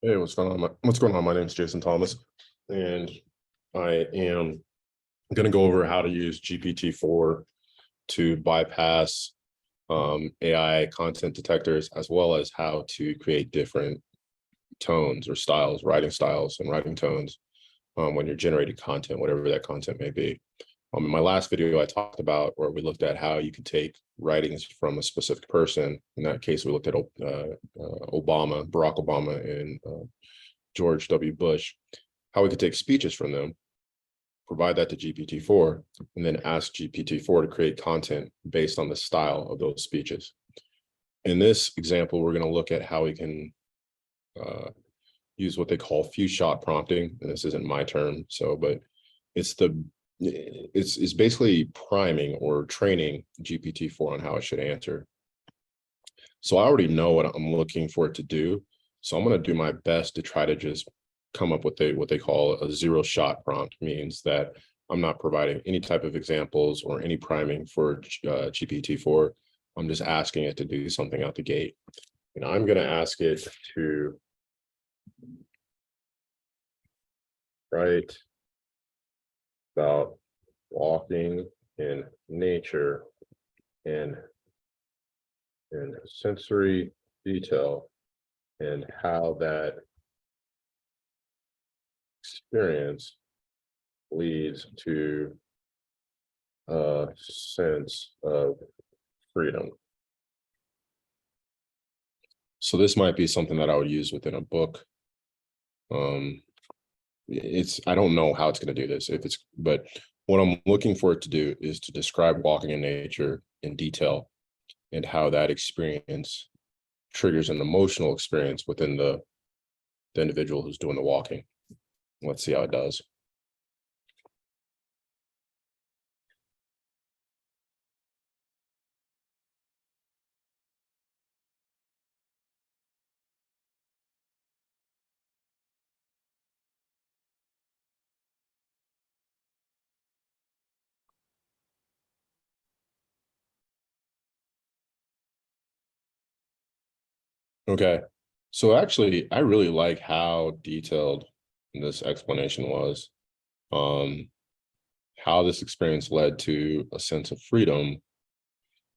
Hey, what's going on? What's going on? My name is Jason Thomas, and I am going to go over how to use GPT-4 to bypass AI content detectors, as well as how to create different tones or styles, writing styles and writing tones when you're generating content, whatever that content may be. In my last video, I talked about, or we looked at how you could take writings from a specific person. In that case, we looked at Barack Obama, and George W. Bush, how we could take speeches from them, provide that to GPT-4, and then ask GPT-4 to create content based on the style of those speeches. In this example, we're going to look at how we can use what they call few shot prompting. And this isn't my term, but it's basically priming or training GPT-4 on how it should answer. So I already know what I'm looking for it to do. So I'm going to do my best to try to just come up with what they call a zero shot prompt. Means that I'm not providing any type of examples or any priming for GPT-4. I'm just asking it to do something out the gate. And I'm going to ask it to write about walking in nature in sensory detail and how that experience leads to a sense of freedom. So this might be something that I would use within a book. I don't know how it's going to do this, but what I'm looking for it to do is to describe walking in nature in detail and how that experience triggers an emotional experience within the individual who's doing the walking. Let's see how it does. Okay, so actually, I really like how detailed this explanation was. How this experience led to a sense of freedom.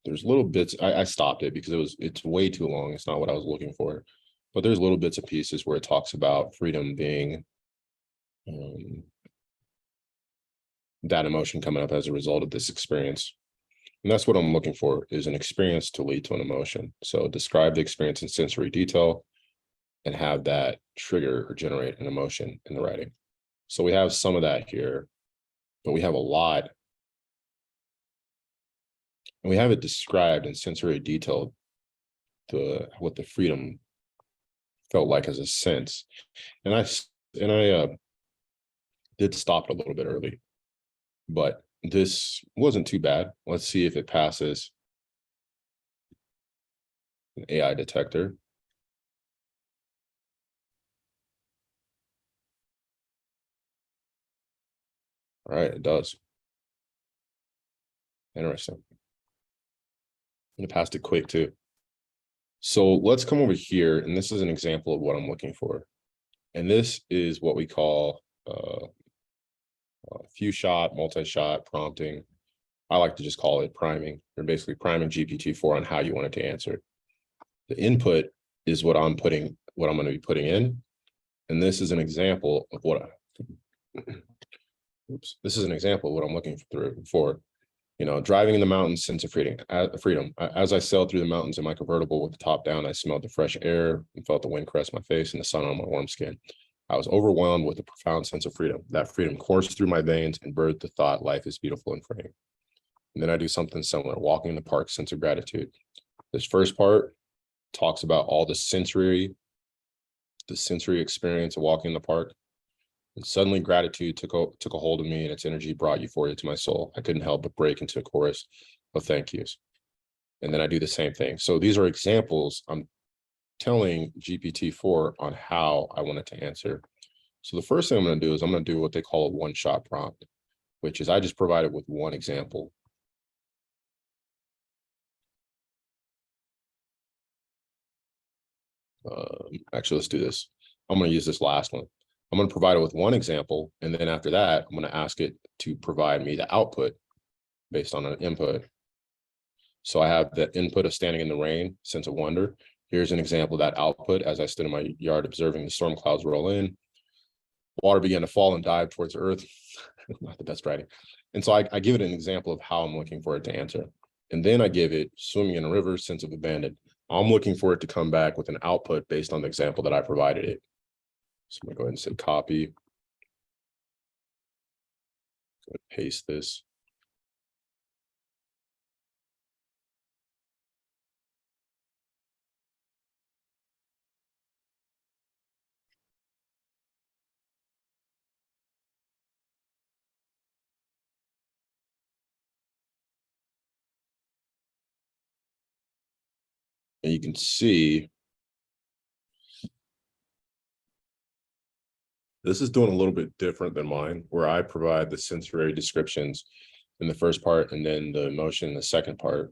There's little bits. I stopped it because it's way too long. It's not what I was looking for, but there's little bits and pieces where it talks about freedom being that emotion coming up as a result of this experience. And that's what I'm looking for, is an experience to lead to an emotion. So describe the experience in sensory detail and have that trigger or generate an emotion in the writing. So we have some of that here, but we have a lot. And we have it described in sensory detail what the freedom felt like as a sense. And I did stop it a little bit early, but this wasn't too bad. Let's see if it passes an AI detector. All right, it does. Interesting. And it passed it quick too. So let's come over here, and this is an example of what I'm looking for. And this is what we call few shot, multi-shot prompting. I like to just call it priming. You're basically priming GPT-4 on how you want it to answer. The input is what I'm going to be putting in. And this is an example of this is an example of what I'm looking for. Driving in the mountains, sense of freedom. As I sailed through the mountains in my convertible with the top down, I smelled the fresh air and felt the wind caress my face and the sun on my warm skin. I was overwhelmed with a profound sense of freedom. That freedom coursed through my veins and birthed the thought, life is beautiful and freeing. And then I do something similar, walking in the park, sense of gratitude. This first part talks about all the sensory experience of walking in the park. And suddenly gratitude took a hold of me, and its energy brought euphoria to my soul. I couldn't help but break into a chorus of thank yous. And then I do the same thing. So these are examples I'm telling GPT-4 on how I want it to answer. So the first thing I'm going to do is I'm going to do what they call a one-shot prompt, which is I just provide it with one example. Actually, let's do this. I'm going to use this last one. I'm going to provide it with one example. And then after that, I'm going to ask it to provide me the output based on an input. So I have the input of standing in the rain, sense of wonder. Here's an example of that output as I stood in my yard observing the storm clouds roll in. Water began to fall and dive towards the earth. Not the best writing. And so I give it an example of how I'm looking for it to answer. And then I give it swimming in a river, sense of abandon. I'm looking for it to come back with an output based on the example that I provided it. So I'm going to go ahead and say copy. Go ahead and paste this. And you can see this is doing a little bit different than mine, where I provide the sensory descriptions in the first part and then the emotion in the second part.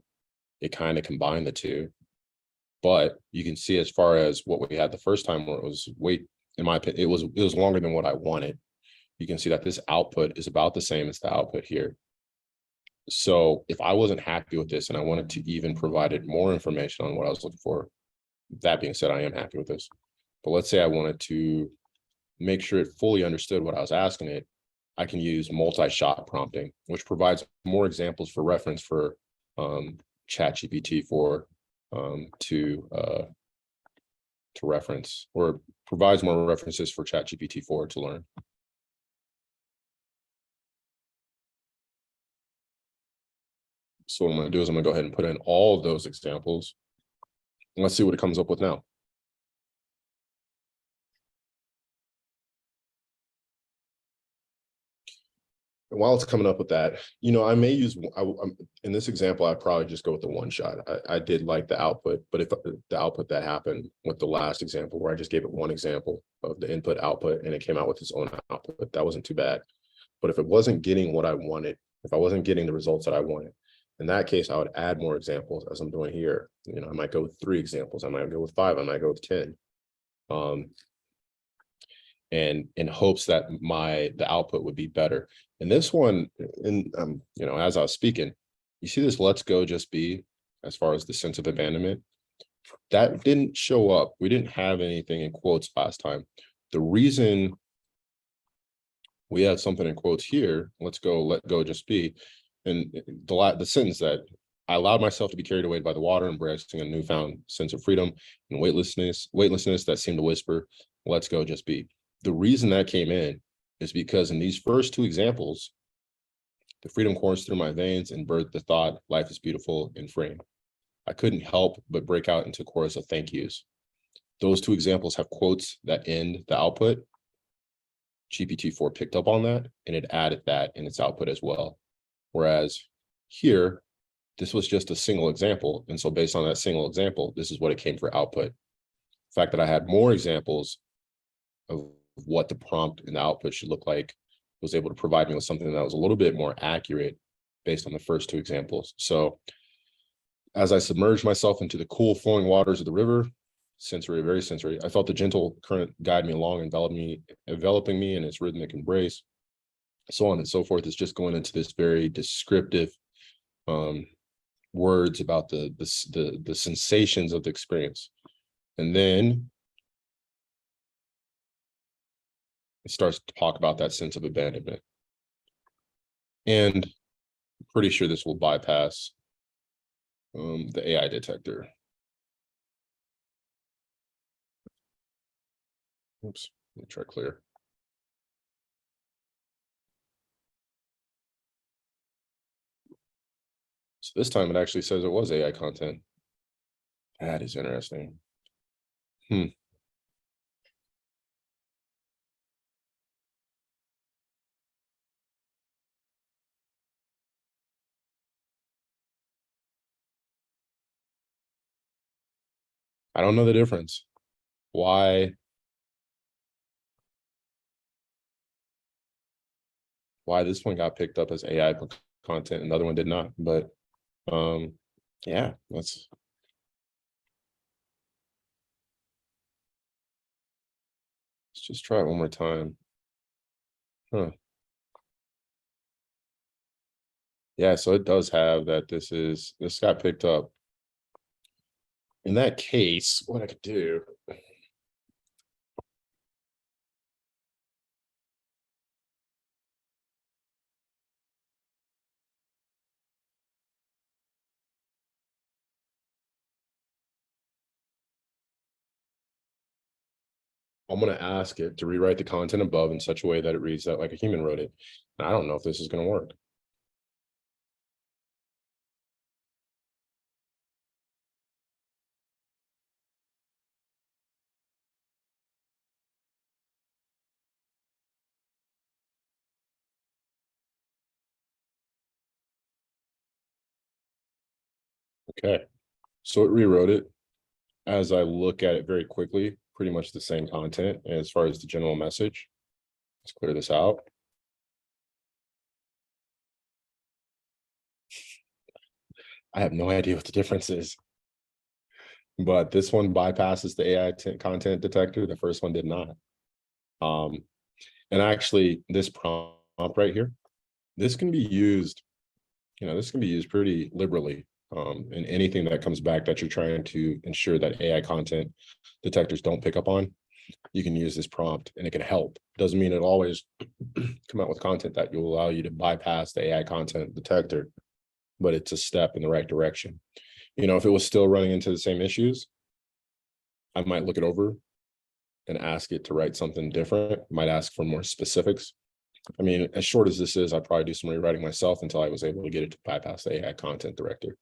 It kind of combined the two. But you can see as far as what we had the first time, where it was in my opinion, it was longer than what I wanted. You can see that this output is about the same as the output here. So if I wasn't happy with this and I wanted to even provide more information on what I was looking for, that being said, I am happy with this. But let's say I wanted to make sure it fully understood what I was asking it, I can use multi-shot prompting, which provides more examples for reference for ChatGPT to reference, or provides more references for ChatGPT 4 to learn. So what I'm going to do is I'm going to go ahead and put in all of those examples. And let's see what it comes up with now. And while it's coming up with that, I may use, in this example, I'd probably just go with the one shot. I did like the output, but if the output that happened with the last example, where I just gave it one example of the input output and it came out with its own output, that wasn't too bad. But if it wasn't getting what I wanted, if I wasn't getting the results that I wanted, in that case, I would add more examples as I'm doing here. I might go with 3 examples. I might go with 5. I might go with 10. And in hopes that the output would be better. And this one, as I was speaking, you see this "let's go just be," as far as the sense of abandonment, that didn't show up. We didn't have anything in quotes last time. The reason we have something in quotes here, "let's go, let go just be," and the sentence that I allowed myself to be carried away by the water, embracing a newfound sense of freedom and weightlessness that seemed to whisper, "let's go just be." The reason that came in is because in these first 2 examples, the freedom coursed through my veins and birthed the thought, life is beautiful and freeing. I couldn't help but break out into a chorus of thank yous. Those 2 examples have quotes that end the output. GPT-4 picked up on that and it added that in its output as well. Whereas here, this was just a single example. And so based on that single example, this is what it came for output. The fact that I had more examples of what the prompt and the output should look like was able to provide me with something that was a little bit more accurate based on the first 2 examples. So as I submerged myself into the cool flowing waters of the river, very sensory, I felt the gentle current guide me along, enveloping me in its rhythmic embrace, so on and so forth. It's just going into this very descriptive words about the sensations of the experience. And then it starts to talk about that sense of abandonment. And I'm pretty sure this will bypass the AI detector. Oops, let me try clear. So this time it actually says it was AI content. That is interesting. I don't know the difference. Why this one got picked up as AI content and the other one did not. But yeah, that's Let's just try it one more time. Huh. Yeah, so it does have that this got picked up. In that case, what I could do, I'm going to ask it to rewrite the content above in such a way that it reads that like a human wrote it. And I don't know if this is going to work. Okay. So it rewrote it. As I look at it very quickly, pretty much the same content as far as the general message. Let's clear this out. I have no idea what the difference is, but this one bypasses the AI content detector. The first one did not. And actually, this prompt right here, this can be used, this can be used pretty liberally in anything that comes back that you're trying to ensure that AI content detectors don't pick up on. You can use this prompt and it can help. Doesn't mean it always come out with content that will allow you to bypass the AI content detector, but it's a step in the right direction. If it was still running into the same issues, I might look it over and ask it to write something different. Might ask for more specifics. I mean, as short as this is, I'd probably do some rewriting myself until I was able to get it to bypass the AI content director.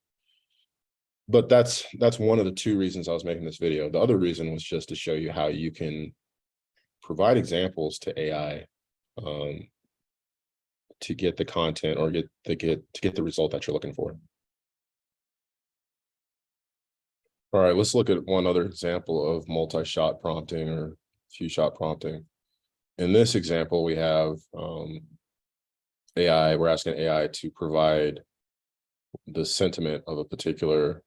But that's one of the two reasons I was making this video. The other reason was just to show you how you can provide examples to AI to get the content or get the result that you're looking for. All right, let's look at one other example of multi-shot prompting or few-shot prompting. In this example, we have AI. We're asking AI to provide the sentiment of a particular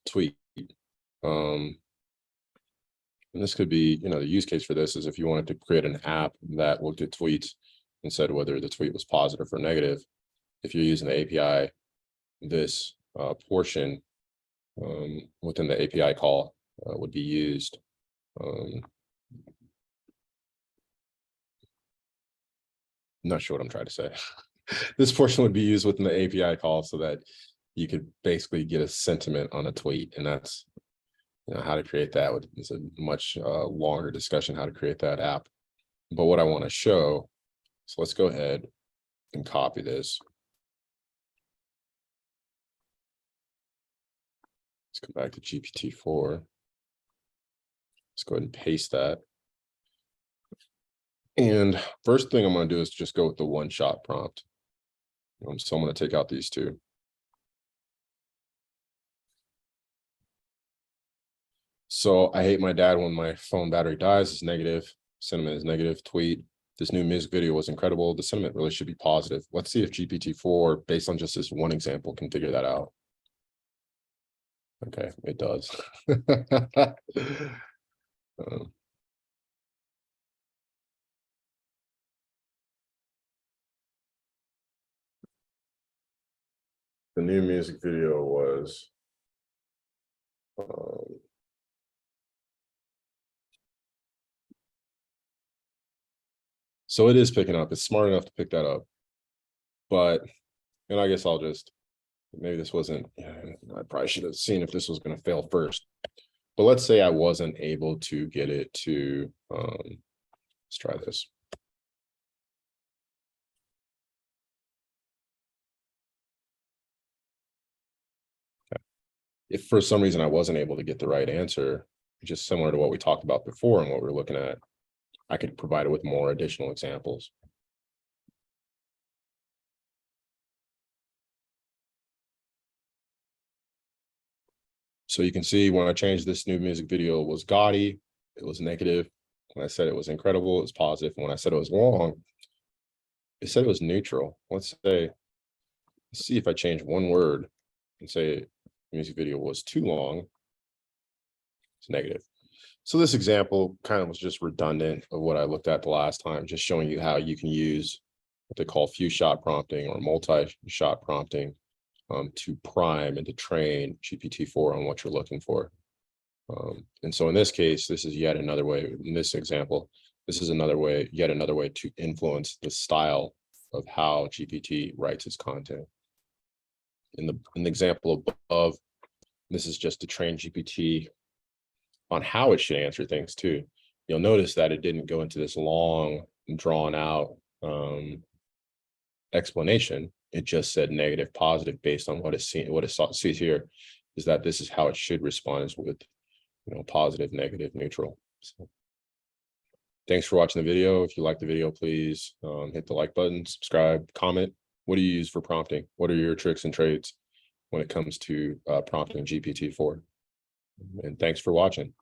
tweet. And this could be, the use case for this is if you wanted to create an app that looked at tweets and said whether the tweet was positive or negative. If you're using the API, this portion within the API call would be used. Not sure what I'm trying to say. This portion would be used within the API call so that you could basically get a sentiment on a tweet. And that's how to create that. It's a much longer discussion how to create that app. But what I want to show, so let's go ahead and copy this. Let's come back to GPT-4. Let's go ahead and paste that. And first thing I'm going to do is just go with the one-shot prompt. So I'm going to take out these two. So I hate my dad when my phone battery dies is negative. Sentiment is negative. Tweet. This new music video was incredible. The sentiment really should be positive. Let's see if GPT-4, based on just this one example, can figure that out. Okay, it does. The new music video was so it is picking up. It's smart enough to pick that up. But, and I guess I'll just, maybe this wasn't, I probably should have seen if this was going to fail first. But let's say I wasn't able to get it to, let's try this. Okay. If for some reason I wasn't able to get the right answer, just similar to what we talked about before and what we're looking at, I could provide it with more additional examples. So you can see when I changed this new music video, it was gaudy, it was negative. When I said it was incredible, it was positive. When I said it was long, it said it was neutral. Let's see if I change one word and say the music video was too long. It's negative. So this example kind of was just redundant of what I looked at the last time, just showing you how you can use what they call few shot prompting or multi-shot prompting to prime and to train GPT-4 on what you're looking for. And so in this case, this is yet another way, in this example, this is another way, yet another way to influence the style of how GPT writes its content. In the example above, this is just to train GPT on how it should answer things too. You'll notice that it didn't go into this long, drawn out explanation. It just said negative, positive based on what it's seen. What it sees here is that this is how it should respond, is with positive, negative, neutral. So thanks for watching the video. If you like the video, please hit the like button, subscribe, comment. What do you use for prompting? What are your tricks and trades when it comes to prompting GPT-4? And thanks for watching.